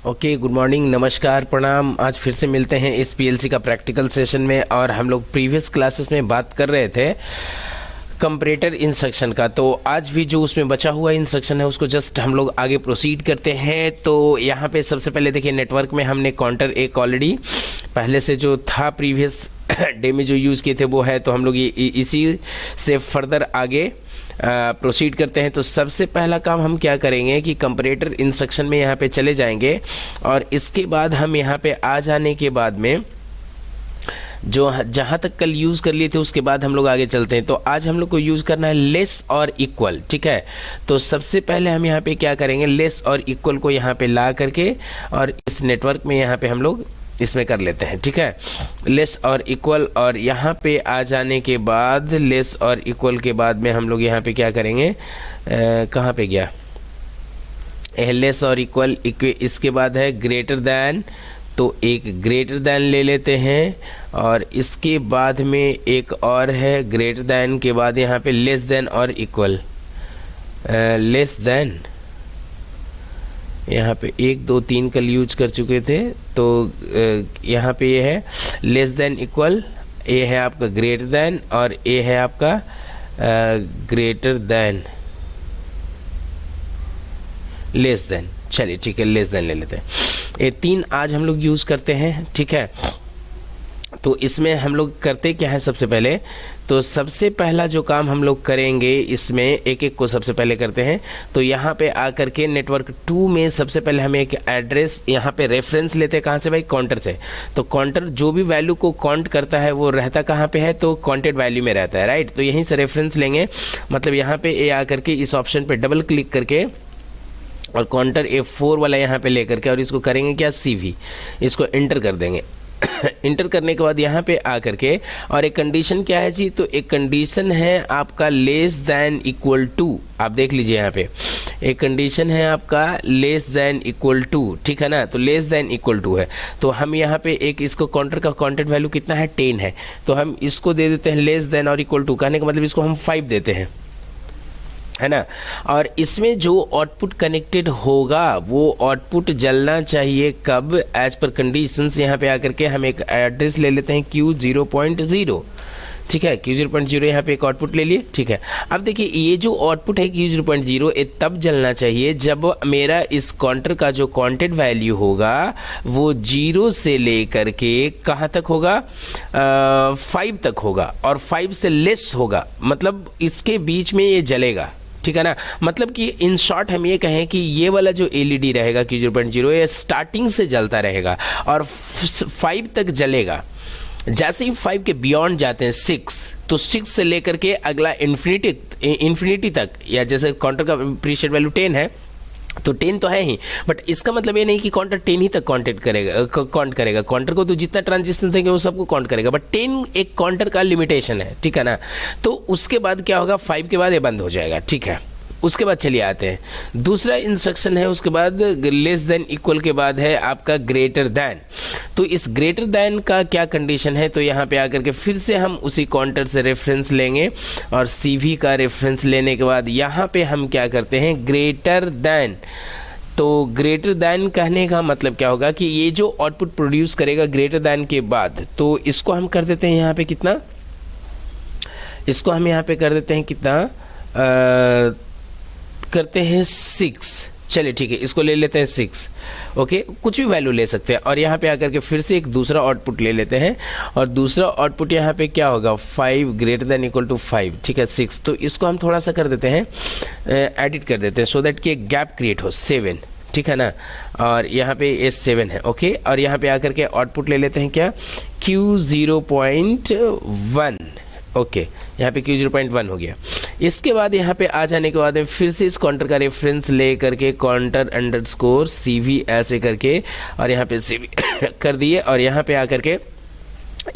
Okay, good morning, नमस्कार, प्रणाम। आज फिर से मिलते हैं इस पीएलसी का प्रैक्टिकल सेशन में। और हम लोग प्रीवियस क्लासेस में बात कर रहे थे कंपैरेटर इंस्ट्रक्शन का। तो आज भी जो उसमें बचा हुआ इंस्ट्रक्शन है उसको जस्ट हम लोग आगे प्रोसीड करते हैं। तो यहाँ पे सबसे पहले देखिए, नेटवर्क में हमने काउंटर एक ऑलरेडी पहले से जो था प्रीवियस डे में जो यूज़ किए थे वो है। तो हम लोग ये इसी से फर्दर आगे प्रोसीड करते हैं। तो सबसे पहला काम हम क्या करेंगे कि कंपैरेटर इंस्ट्रक्शन में यहाँ पे चले जाएंगे और इसके बाद हम यहाँ पे आ जाने के बाद में जो जहाँ तक कल यूज़ कर लिए थे उसके बाद हम लोग आगे चलते हैं। तो आज हम लोग को यूज़ करना है लेस और इक्वल, ठीक है। तो सबसे पहले हम यहाँ पे क्या करेंगे, लेस और इक्वल को यहाँ पे ला करके और इस नेटवर्क में यहाँ पे हम लोग इसमें कर लेते हैं, ठीक है। लेस और इक्वल, और यहाँ पे आ जाने के बाद लेस और इक्वल के बाद में हम लोग यहाँ पे क्या करेंगे, कहाँ पे गया, लेस और इक्वल। इसके बाद है ग्रेटर दैन, तो एक ग्रेटर दैन ले लेते हैं। और इसके बाद में एक और है ग्रेटर दैन के बाद यहाँ पे लेस देन और इक्वल। लेस देन यहाँ पे 1 2 3 कल यूज कर चुके थे। तो यहाँ पे ये है लेस देन इक्वल, ये है आपका ग्रेटर देन, और ये है आपका ग्रेटर देन लेस देन। चलिए ठीक है, लेस देन ले लेते हैं। ये 3 आज हम लोग यूज़ करते हैं, ठीक है। तो इसमें हम लोग करते क्या है, सबसे पहले तो सबसे पहला जो काम हम लोग करेंगे इसमें एक एक को सबसे पहले करते हैं। तो यहाँ पे आकर के नेटवर्क 2 में सबसे पहले हम एक एड्रेस यहाँ पे रेफरेंस लेते हैं। कहाँ से भाई, काउंटर से। तो काउंटर जो भी वैल्यू को काउंट करता है वो रहता कहाँ पे है, तो काउंटेड वैल्यू में रहता है, राइट। तो यहीं से रेफरेंस लेंगे, मतलब यहाँ पे ए आकर के इस ऑप्शन पे डबल क्लिक करके और काउंटर A4 वाला यहाँ पे लेकर के और इसको करेंगे क्या, CV, इसको एंटर कर देंगे। इंटर करने के बाद यहाँ पे आ करके और एक कंडीशन क्या है जी, तो एक कंडीशन है आपका लेस दैन इक्वल टू। आप देख लीजिए यहाँ पे एक कंडीशन है आपका लेस दैन इक्वल टू, ठीक है ना। तो लेस दैन इक्वल टू है, तो हम यहाँ पे एक इसको काउंटर का काउंटेड वैल्यू कितना है, 10 है। तो हम इसको दे देते हैं लेस दैन और इक्वल टू, कहने का मतलब इसको हम 5 देते हैं, है ना। और इसमें जो आउटपुट कनेक्टेड होगा वो आउटपुट जलना चाहिए कब, एज पर कंडीशंस। यहाँ पे आकर के हम एक एड्रेस ले लेते हैं Q0.0, ठीक है। Q0.0 यहाँ पे एक आउटपुट ले लिए, ठीक है। अब देखिए ये जो आउटपुट है Q0.0 ये तब जलना चाहिए जब मेरा इस काउंटर का जो काउंटेड वैल्यू होगा वो 0 से लेकर के कहाँ तक होगा, 5 तक होगा, और 5 से लेस होगा, मतलब इसके बीच में ये जलेगा, ठीक है ना। मतलब कि इन शॉर्ट हम ये कहें कि ये वाला जो LED रहेगा Q0.0 ये स्टार्टिंग से जलता रहेगा और 5 तक जलेगा। जैसे ही 5 के बियॉन्ड जाते हैं 6, तो 6 से लेकर के अगला इन्फिनिटी तक, या जैसे काउंटर का प्रीसेट वैल्यू 10 है तो 10 तो है ही, बट इसका मतलब ये नहीं कि काउंटर 10 ही तक काउंट करेगा। काउंटर को तो जितना ट्रांजिशन देंगे वो सबको काउंट करेगा, बट 10 एक काउंटर का लिमिटेशन है, ठीक है ना। तो उसके बाद क्या होगा, 5 के बाद ये बंद हो जाएगा, ठीक है। उसके बाद चलिए आते हैं दूसरा इंस्ट्रक्शन है, उसके बाद लेस देन इक्वल के बाद है आपका ग्रेटर दैन। तो इस ग्रेटर दैन का क्या कंडीशन है, तो यहाँ पे आकर के फिर से हम उसी काउंटर से रेफरेंस लेंगे और CV का रेफरेंस लेने के बाद यहाँ पे हम क्या करते हैं, ग्रेटर दैन। तो ग्रेटर दैन कहने का मतलब क्या होगा कि ये जो आउटपुट प्रोड्यूस करेगा ग्रेटर दैन के बाद, तो इसको हम कर देते हैं यहाँ पे कितना, इसको हम यहाँ पे कर देते हैं कितना, करते हैं 6। चलिए ठीक है, इसको ले लेते हैं 6, ओके। कुछ भी वैल्यू ले सकते हैं और यहाँ पे आकर के फिर से एक दूसरा आउटपुट ले लेते हैं और दूसरा आउटपुट यहाँ पे क्या होगा, 5 ग्रेटर देन इक्वल टू 5, ठीक है, 6। तो इसको हम थोड़ा सा कर देते हैं, एडिट कर देते हैं, सो दैट कि एक गैप क्रिएट हो, 7, ठीक है ना। और यहाँ पे ये 7 है, ओके। और यहाँ पे आकर के आउटपुट ले लेते हैं क्या, Q0.1, ओके। यहाँ पे Q0.1 हो गया। इसके बाद यहाँ पे आ जाने के बाद फिर से इस काउंटर का रेफरेंस ले करके काउंटर अंडरस्कोर CV ऐसे करके और यहाँ पे CV कर दिए। और यहाँ पे आकर के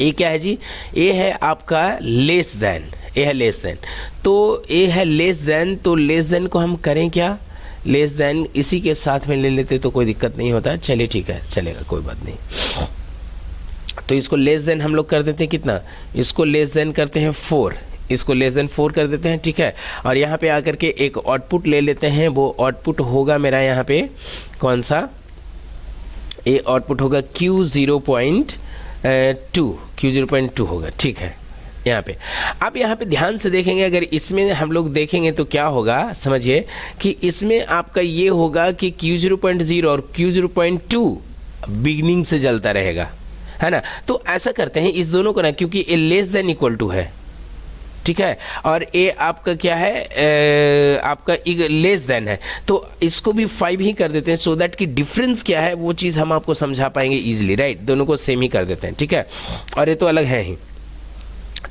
ये क्या है जी, ये है आपका लेस देन, ये है लेस देन। तो ये है लेस देन, तो लेस देन को हम करें क्या, लेस देन इसी के साथ में ले लेते तो कोई दिक्कत नहीं होता। चलिए ठीक है, चलेगा, कोई बात नहीं। तो इसको लेस देन हम लोग कर देते हैं कितना, इसको लेस देन करते हैं 4, इसको लेस देन 4 कर देते हैं, ठीक है। और यहाँ पे आकर के एक आउटपुट ले लेते हैं, वो आउटपुट होगा मेरा यहाँ पे कौन सा, ये आउटपुट होगा Q0.2 होगा, ठीक है यहाँ पे। अब यहाँ पे ध्यान से देखेंगे, अगर इसमें हम लोग देखेंगे तो क्या होगा, समझिए कि इसमें आपका ये होगा कि Q0.0 और Q0.2 बिगिनिंग से जलता रहेगा, है ना। तो ऐसा करते हैं इस दोनों को ना, क्योंकि ये लेस देन इक्वल टू है, ठीक है, और ये आपका क्या है, आपका लेस देन है, तो इसको भी 5 ही कर देते हैं, सो दैट कि डिफरेंस क्या है वो चीज़ हम आपको समझा पाएंगे इजीली, राइट। दोनों को सेम ही कर देते हैं, ठीक है, और ये तो अलग है ही,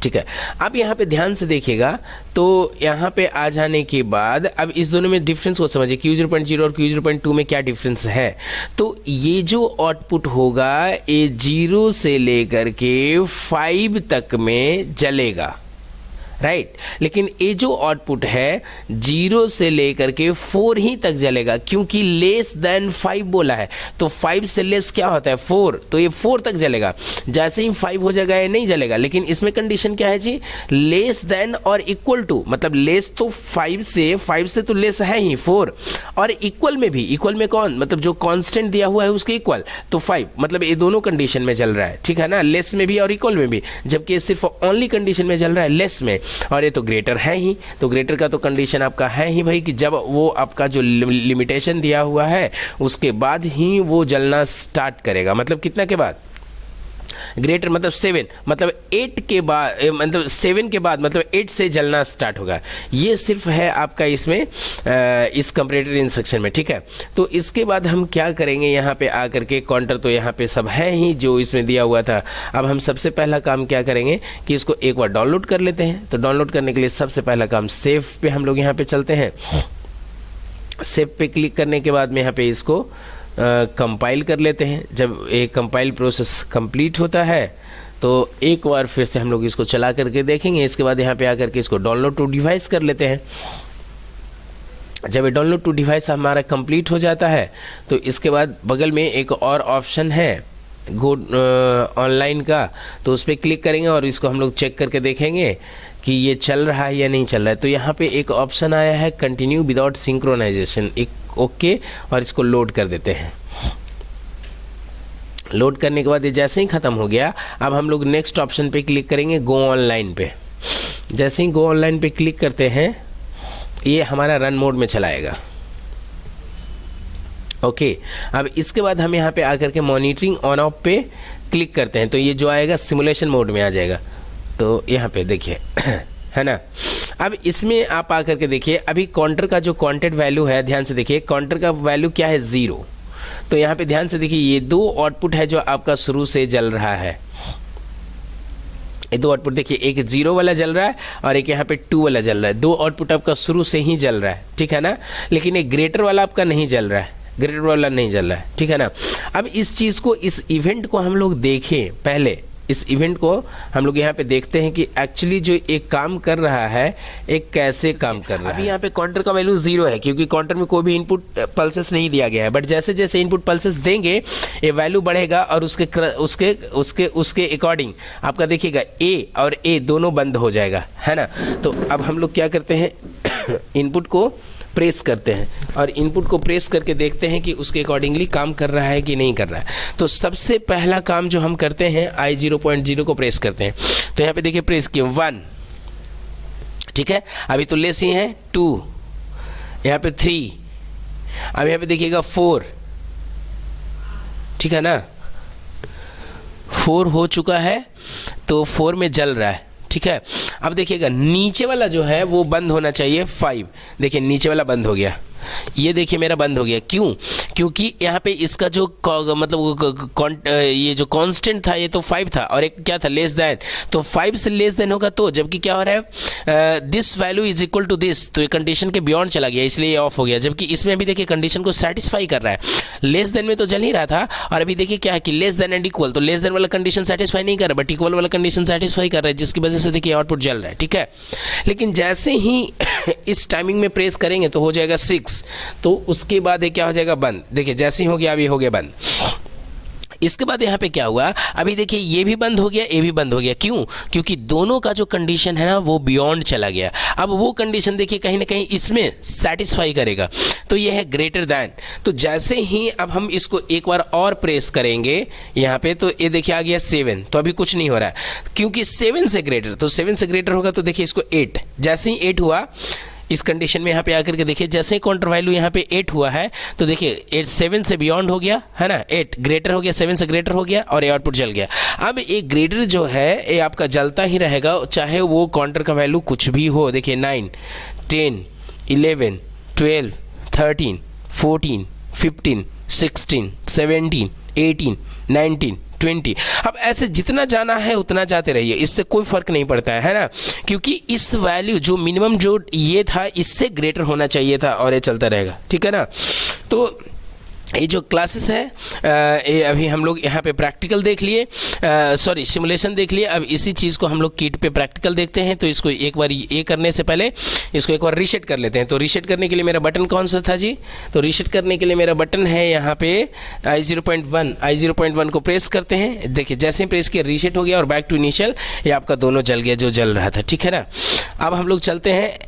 ठीक है। अब यहाँ पे ध्यान से देखिएगा, तो यहाँ पे आ जाने के बाद अब इस दोनों में डिफरेंस को समझिए, Q0.0 और Q0.2 में क्या डिफरेंस है। तो ये जो आउटपुट होगा ये 0 से लेकर के 5 तक में जलेगा, राइट। लेकिन ये जो आउटपुट है 0 से लेकर के 4 ही तक जलेगा, क्योंकि लेस देन 5 बोला है, तो 5 से लेस क्या होता है 4, तो ये 4 तक जलेगा। जैसे ही 5 हो जाएगा ये नहीं जलेगा, लेकिन इसमें कंडीशन क्या है जी, लेस देन और इक्वल टू, मतलब लेस तो 5 से तो लेस है ही 4, और इक्वल में भी, इक्वल में कौन, मतलब जो कांस्टेंट दिया हुआ है उसके इक्वल, तो 5, मतलब ये दोनों कंडीशन में चल रहा है, ठीक है ना, लेस में भी और इक्वल में भी, जबकि ये सिर्फ ओनली कंडीशन में चल रहा है लेस में, और ये तो ग्रेटर है ही, तो ग्रेटर का तो कंडीशन आपका है ही भाई कि जब वो आपका जो लिमिटेशन दिया हुआ है उसके बाद ही वो जलना स्टार्ट करेगा। मतलब कितना के बाद, ग्रेटर मतलब 7, मतलब 8 के बाद, मतलब 7 के बाद, मतलब 8 से जलना स्टार्ट होगा। ये सिर्फ है आपका इसमें इस कंपैरेटर इंस्ट्रक्शन में, ठीक है। तो इसके बाद हम क्या करेंगे, यहाँ पे आकर के काउंटर तो यहाँ पे सब है ही जो इसमें दिया हुआ था। अब हम सबसे पहला काम क्या करेंगे कि इसको एक बार डाउनलोड कर लेते हैं। तो डाउनलोड करने के लिए सबसे पहला काम सेव पे हम लोग यहाँ पे चलते हैं। सेव पे क्लिक करने के बाद में यहाँ पे इसको कंपाइल कर लेते हैं। जब एक कंपाइल प्रोसेस कंप्लीट होता है तो एक बार फिर से हम लोग इसको चला करके देखेंगे। इसके बाद यहाँ पे आकर के इसको डाउनलोड टू डिवाइस कर लेते हैं। जब ये डाउनलोड टू डिवाइस हमारा कंप्लीट हो जाता है तो इसके बाद बगल में एक और ऑप्शन है गो ऑनलाइन का, तो उस पर क्लिक करेंगे और इसको हम लोग चेक करके देखेंगे कि ये चल रहा है या नहीं चल रहा है। तो यहाँ पे एक ऑप्शन आया है कंटिन्यू विदाउट सिंक्रोनाइजेशन, एक ओके, और इसको लोड कर देते हैं। लोड करने के बाद ये जैसे ही ख़त्म हो गया, अब हम लोग नेक्स्ट ऑप्शन पे क्लिक करेंगे गो ऑनलाइन पे। जैसे ही गो ऑनलाइन पे क्लिक करते हैं ये हमारा रन मोड में चलाएगा। ओके, अब इसके बाद हम यहाँ पे आकर के मॉनिटरिंग ऑन ऑफ पे क्लिक करते हैं तो ये जो आएगा सिमुलेशन मोड में आ जाएगा। तो यहाँ पे देखिए है ना। अब इसमें आप आकर के देखिए, अभी काउंटर का जो काउंटेड वैल्यू है, ध्यान से देखिए काउंटर का वैल्यू क्या है 0। तो यहाँ पे ध्यान से देखिए ये दो आउटपुट है जो आपका शुरू से जल रहा है। ये दो आउटपुट देखिए, एक 0 वाला जल रहा है और एक यहाँ पे 2 वाला जल रहा है। दो आउटपुट आपका शुरू से ही जल रहा है, ठीक है ना। लेकिन एक ग्रेटर वाला आपका नहीं जल रहा है, ग्रेटर वाला नहीं जल रहा है, ठीक है ना। अब इस चीज़ को, इस इवेंट को हम लोग देखें पहले, इस इवेंट को हम लोग यहाँ पे देखते हैं कि एक्चुअली जो एक काम कर रहा है एक कैसे काम कर रहा है। अभी यहाँ पे काउंटर का वैल्यू 0 है क्योंकि काउंटर में कोई भी इनपुट पल्सेस नहीं दिया गया है, बट जैसे जैसे इनपुट पल्सेस देंगे ये वैल्यू बढ़ेगा और उसके अकॉर्डिंग आपका देखिएगा ए और ए दोनों बंद हो जाएगा, है ना। तो अब हम लोग क्या करते हैं इनपुट को प्रेस करते हैं और इनपुट को प्रेस करके देखते हैं कि उसके अकॉर्डिंगली काम कर रहा है कि नहीं कर रहा है। तो सबसे पहला काम जो हम करते हैं I0.0 को प्रेस करते हैं। तो यहाँ पे देखिए प्रेस किया 1, ठीक है, अभी तो लेस ही है 2, यहाँ पे 3, अब यहाँ पे देखिएगा 4, ठीक है ना, 4 हो चुका है तो 4 में जल रहा है, ठीक है। अब देखिएगा नीचे वाला जो है वो बंद होना चाहिए 5, देखिए नीचे वाला बंद हो गया, ये देखिए मेरा बंद हो गया। क्यों? क्योंकि यहाँ पे इसका जो मतलब ये जो कांस्टेंट था ये तो 5 था और एक क्या था लेस देन, तो 5 से लेस देन होगा तो, जबकि क्या हो रहा है this value is equal to this, तो ये कंडीशन के बियॉन्ड चला गया इसलिए ये ऑफ हो गया। जबकि इसमें अभी देखिए कंडीशन को सेटिस्फाई कर रहा है, लेस देन में तो जल ही रहा था और अभी देखिए क्या है कि लेस देन एंड इक्वल, तो लेस देन वाला कंडीशन सेटिस्फाई नहीं कर रहा बट इक्वल वाला कंडीशन सेटिस्फाई कर रहा है, जिसकी वजह से देखिए आउटपुट जल रहा है, ठीक है। लेकिन जैसे ही इस टाइमिंग में प्रेस करेंगे तो हो जाएगा 6, तो उसके बाद ये क्या हो जाएगा बंद। देखिए जैसे ही हो गया अभी हो गया बंद। इसके बाद यहाँ पे क्या हुआ, अभी देखिए ये भी बंद हो गया, ये भी बंद हो गया। क्यों? क्योंकि दोनों का जो कंडीशन है ना वो बियॉन्ड चला गया। अब वो कंडीशन देखिए कहीं ना कहीं इसमें सेटिस्फाई करेगा, तो ये है ग्रेटर दैन। तो जैसे ही अब हम इसको एक बार और प्रेस करेंगे यहाँ पे, तो ये देखिए आ गया 7, तो अभी कुछ नहीं हो रहा है क्योंकि 7 से ग्रेटर, तो 7 से ग्रेटर होगा तो देखिए इसको 8, जैसे ही 8 हुआ इस कंडीशन में यहाँ पे आकर के देखिए जैसे ही काउंटर वैल्यू यहाँ पे 8 हुआ है, तो देखिए 8 7 से बियॉन्ड हो गया है ना, 8 ग्रेटर हो गया, 7 से ग्रेटर हो गया और ये आउटपुट जल गया। अब एक ग्रेटर जो है ये आपका जलता ही रहेगा, चाहे वो काउंटर का वैल्यू कुछ भी हो। देखिए 9 10 11 12 13 14 15 16 17 18 19 20। अब ऐसे जितना जाना है उतना जाते रहिए, इससे कोई फर्क नहीं पड़ता है ना, क्योंकि इस वैल्यू जो मिनिमम जो ये था इससे ग्रेटर होना चाहिए था और ये चलता रहेगा, ठीक है ना। तो ये जो क्लासेस है ये अभी हम लोग यहाँ पे प्रैक्टिकल देख लिए, सॉरी सिमुलेशन देख लिए। अब इसी चीज़ को हम लोग किट पे प्रैक्टिकल देखते हैं। तो इसको एक बार ये करने से पहले इसको एक बार रीसेट कर लेते हैं। तो रीसेट करने के लिए मेरा बटन कौन सा था जी? तो रीसेट करने के लिए मेरा बटन है यहाँ पे I0.1 को प्रेस करते हैं। देखिए जैसे ही प्रेस किया रीसेट हो गया और बैक टू इनिशियल, ये आपका दोनों जल गया जो जल रहा था, ठीक है ना। अब हम लोग चलते हैं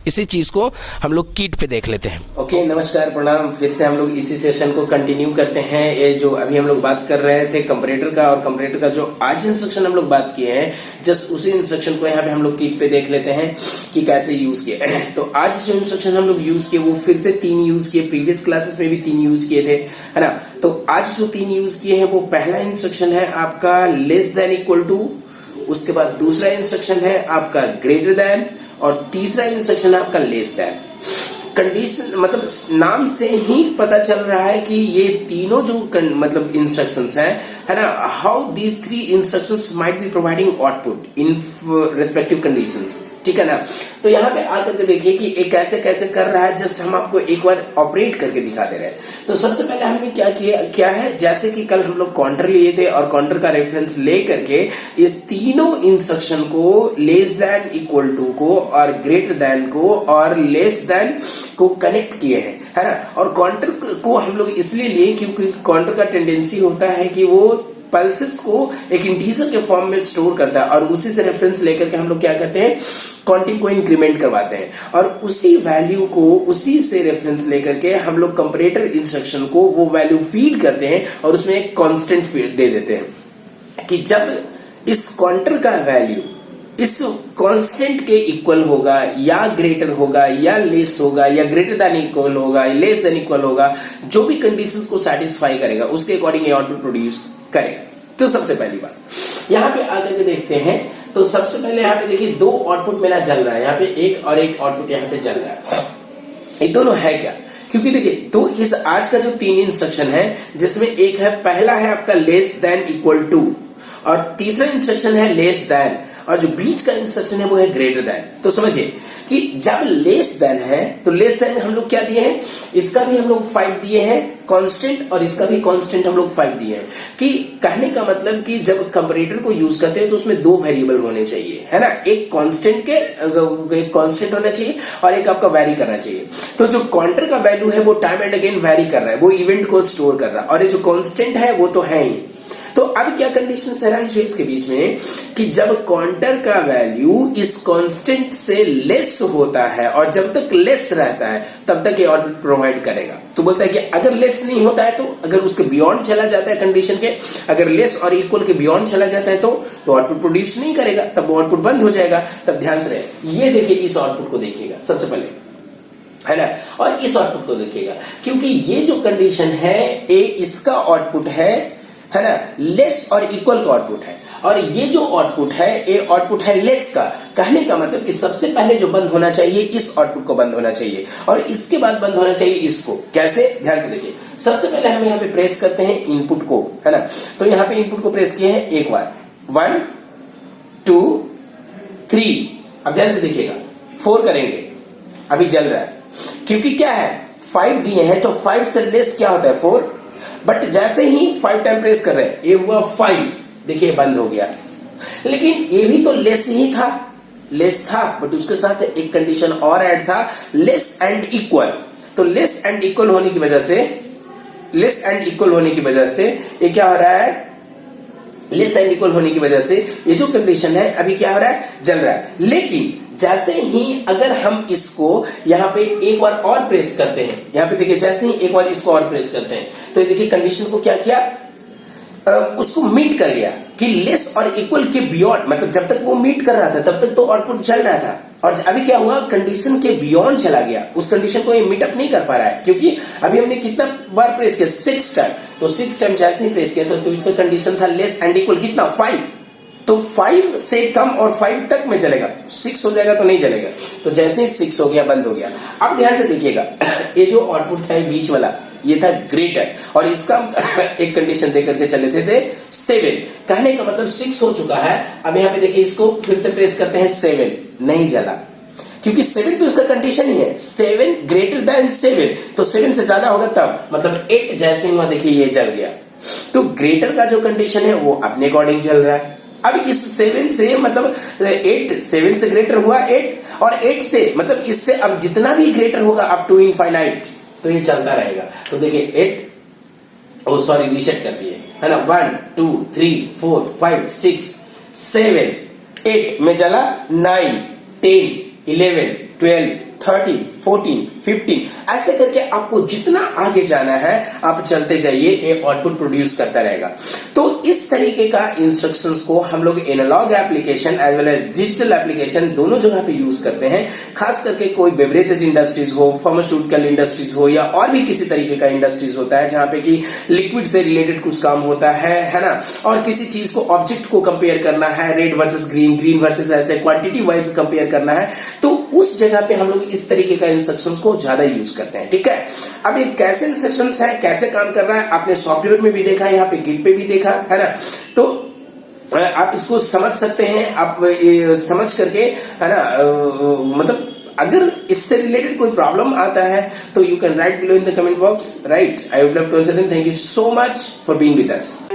इसी चीज़ को हम लोग किट पे देख लेते हैं। ओके, नमस्कार प्रणाम। फिर से हम लोग इसी सेशन को कंटिन्यू करते हैं। ये जो अभी हम लोग बात कर रहे थे कंपैरेटर का, और कंपैरेटर का जो आज इंस्ट्रक्शन हम लोग बात किए हैं, जस्ट उसी इंस्ट्रक्शन को यहाँ पे हम लोग किट पे देख लेते हैं कि कैसे यूज किए। तो आज जो इंस्ट्रक्शन हम लोग यूज किए वो फिर से 3 यूज किए, प्रीवियस क्लासेस में भी 3 यूज किए थे, है ना। तो आज जो 3 यूज किए हैं वो पहला इंस्ट्रक्शन है आपका लेस देन इक्वल टू, उसके बाद दूसरा इंस्ट्रक्शन है आपका ग्रेटर देन, और तीसरा इंस्ट्रक्शन है आपका लेस देन। कंडीशन मतलब नाम से ही पता चल रहा है कि ये तीनों जो मतलब इंस्ट्रक्शंस हैं, है ना, how these 3 instructions might be providing output in respective conditions, ठीक है ना। तो यहाँ पे आकर के देखिए कि एक कैसे कैसे कर रहा है, जस्ट हम आपको एक बार ऑपरेट करके दिखा दे रहे हैं। तो सबसे पहले हमने क्या है, जैसे कि कल हम लोग काउंटर लिए थे और काउंटर का रेफरेंस ले करके इस तीनों इंस्ट्रक्शन को लेस देन इक्वल टू को और ग्रेटर देन को और लेस देन को कनेक्ट किए हैं, है ना। और काउंटर को हम लोग इसलिए लिए क्योंकि काउंटर का टेंडेंसी होता है कि वो पल्सेस को एक इंटीजर के फॉर्म में स्टोर करता है, और उसी से रेफरेंस लेकर के हम लोग क्या करते हैं, काउंटिंग को इंक्रीमेंट करवाते हैं, और उसी वैल्यू को उसी से रेफरेंस लेकर के हम लोग कंपैरेटर इंस्ट्रक्शन को वो वैल्यू फीड करते हैं और उसमें एक कांस्टेंट फीड दे देते हैं कि जब इस काउंटर का वैल्यू इस कांस्टेंट के इक्वल होगा या ग्रेटर होगा या लेस होगा या ग्रेटर देन इक्वल होगा या लेस देन इक्वल होगा, जो भी कंडीशंस को सेटिस्फाई करेगा उसके अकॉर्डिंग ये आउटपुट प्रोड्यूस करेगा। तो सबसे पहली बात यहाँ पे आकर के देखते हैं। तो सबसे पहले यहाँ पे देखिए 2 आउटपुट मेरा जल रहा है, यहाँ पे एक और एक आउटपुट यहाँ पे जल रहा है। ये दोनों है क्या? क्योंकि देखिए तो इस आज का जो 3 इंस्ट्रक्शन है जिसमें एक है, पहला है आपका लेस देन इक्वल टू, और तीसरा इंस्ट्रक्शन है लेस देन, और जो बीच का इंस्ट्रक्शन है वो है ग्रेटर देन। तो समझिए कि जब लेस देन है तो लेस देन में हम लोग क्या दिए हैं, इसका भी हम लोग 5 दिए हैं कांस्टेंट, और इसका भी कांस्टेंट हम लोग 5 दिए हैं। कि कहने का मतलब कि जब कंपैरेटर को यूज करते हैं तो उसमें 2 वेरिएबल होने चाहिए, है ना। एक कांस्टेंट होना चाहिए और एक आपका वैरी करना चाहिए। तो जो काउंटर का वैल्यू है वो टाइम एंड अगेन वैरी कर रहा है, वो इवेंट को स्टोर कर रहा है, और ये जो कांस्टेंट है वो तो है ही। तो अब क्या कंडीशन है इसके बीच में कि जब काउंटर का वैल्यू इस कांस्टेंट से लेस होता है, और जब तक लेस रहता है तब तक ये आउटपुट प्रोवाइड करेगा। तो बोलता है कि अगर लेस नहीं होता है, तो अगर उसके बियॉन्ड चला जाता है कंडीशन के, अगर लेस और इक्वल के बियॉन्ड चला जाता है तो आउटपुट प्रोड्यूस नहीं करेगा, तब वो आउटपुट बंद हो जाएगा। तब ध्यान से रहे, ये देखिए इस आउटपुट को देखिएगा सबसे पहले, है ना, और इस आउटपुट को देखिएगा, क्योंकि ये जो कंडीशन है ये इसका आउटपुट है ना, लेस और इक्वल का आउटपुट है, और ये जो आउटपुट है ये आउटपुट है लेस का। कहने का मतलब कि सबसे पहले जो बंद होना चाहिए इस आउटपुट को बंद होना चाहिए, और इसके बाद बंद होना चाहिए इसको। कैसे? ध्यान से देखिए। सबसे पहले हम यहाँ पे प्रेस करते हैं इनपुट को, है ना। तो यहाँ पे इनपुट को प्रेस किए हैं एक बार, 1 2 3। अब ध्यान से देखिएगा 4 करेंगे, अभी जल रहा है, क्योंकि क्या है 5 दिए हैं, तो 5 से लेस क्या होता है 4, बट जैसे ही 5 टाइम प्रेस कर रहे हैं ये हुआ 5, देखिए बंद हो गया। लेकिन ये भी तो लेस ही था, लेस था, बट उसके साथ एक कंडीशन और ऐड था, लेस एंड इक्वल। तो लेस एंड इक्वल होने की वजह से लेस एंड इक्वल होने की वजह से ये क्या हो रहा है, लेस एंड इक्वल होने की वजह से ये जो कंडीशन है अभी क्या हो रहा है, जल रहा है। लेकिन जैसे ही अगर हम इसको यहाँ पे एक बार और प्रेस करते हैं, यहाँ पे देखिए जैसे ही एक बार इसको और प्रेस करते हैं तो ये देखिए कंडीशन को क्या किया, उसको मीट कर लिया कि लेस और इक्वल के बियॉन्ड, मतलब जब तक वो मीट कर रहा था तब तक तो आउटपुट चल रहा था, और अभी क्या हुआ, कंडीशन के बियॉन्ड चला गया, उस कंडीशन को ये मीट अप नहीं कर पा रहा है, क्योंकि अभी हमने कितना बार प्रेस किया, 6 टाइम। तो 6 टाइम जैसे ही प्रेस किया तो इसका कंडीशन था लेस एंड इक्वल कितना, 5। तो 5 से कम और 5 तक में चलेगा, 6 हो जाएगा तो नहीं चलेगा। तो जैसे ही 6 हो गया, बंद हो गया। अब ध्यान से देखिएगा, ये जो आउटपुट था बीच वाला, ये था ग्रेटर, और इसका एक कंडीशन दे करके चले थे 7। कहने का मतलब 6 हो चुका है। अब यहाँ पे देखिए, इसको फिर से प्रेस करते हैं, 7 नहीं जला, क्योंकि 7 तो इसका कंडीशन ही है, 7 ग्रेटर देन 7, तो 7 से ज्यादा होगा तब, मतलब 8 जैसे ही हुआ देखिए ये जल गया। तो ग्रेटर का जो कंडीशन है वो अपने अकॉर्डिंग चल रहा है। अब इस 7 से मतलब 8, 7 से ग्रेटर हुआ 8, और 8 से मतलब इससे अब जितना भी ग्रेटर होगा अप टू इनफाइनाइट, तो ये चलता रहेगा। तो देखिए 8, ओ सॉरी रीसेट कर दिए, है ना, 1 2 3 4 5 6 7 8 में जला 9 10 11 12 13 14 15, ऐसे करके आपको जितना आगे जाना है आप चलते जाइए, ये आउटपुट प्रोड्यूस करता रहेगा। तो इस तरीके का इंस्ट्रक्शंस को हम लोग analog application as well as digital application दोनों जगह पे यूज करते हैं। खास करके कोई बेवरेजेस इंडस्ट्रीज हो, फार्मास्यूटिकल इंडस्ट्रीज हो, या और भी किसी तरीके का इंडस्ट्रीज होता है जहां पे कि लिक्विड से रिलेटेड कुछ काम होता है ना, और किसी चीज को ऑब्जेक्ट को कंपेयर करना है, red versus green, green versus ऐसे क्वांटिटी वाइज कंपेयर करना है, तो उस जगह पे हम लोग इस तरीके का इंस्ट्रक्शंस को ज्यादा यूज करते हैं। ठीक है, अब ये कैसे इंस्ट्रक्शंस है, कैसे काम कर रहा है, आपने सॉफ्टवेयर में भी देखा, यहाँ पे गिट पे भी देखा, है ना। तो आप इसको समझ सकते हैं, आप समझ करके, है ना, मतलब अगर इससे रिलेटेड कोई प्रॉब्लम आता है तो you can write below in the comment box, right. I would love to answer them. Thank you so much for being with us.